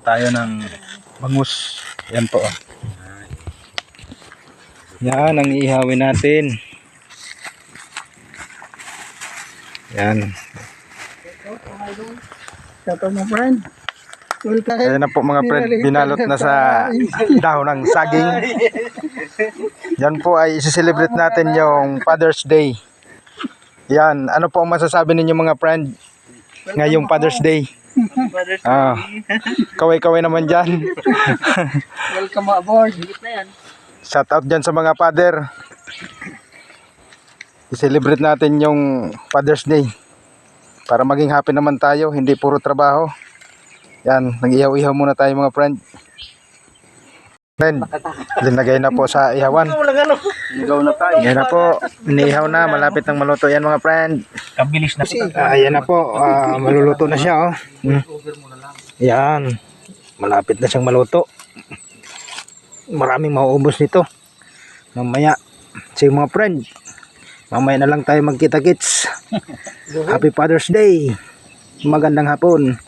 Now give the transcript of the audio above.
Tayo ng bangus. Yan po. Yan ang iihawin natin. Yan. Ito mo friend. Ayan na po mga friend, binalot na sa dahon ng saging. Yan po ay isi-celebrate natin yung Father's Day. Yan, ano po ang masasabi ninyo mga friend ngayong Father's Day? Kaway-kaway naman dyan. Welcome aboard. Shout out dyan sa mga father. I-celebrate natin yung Father's Day para maging happy naman tayo, hindi puro trabaho. Yan, nag-ihaw-ihaw muna tayo mga friend. Friend, linagay na po sa ihawan. Ligaw na tayo. Yan na po, inihaw na, malapit ng maluto yan mga friend. Kabilis na. Ayan na po, maluluto na siya oh. Yan, malapit na siyang maluto. Maraming mauubos nito. Mamaya, sige mga friend, mamaya na lang tayo magkita-kits. Happy Father's Day. Magandang hapon.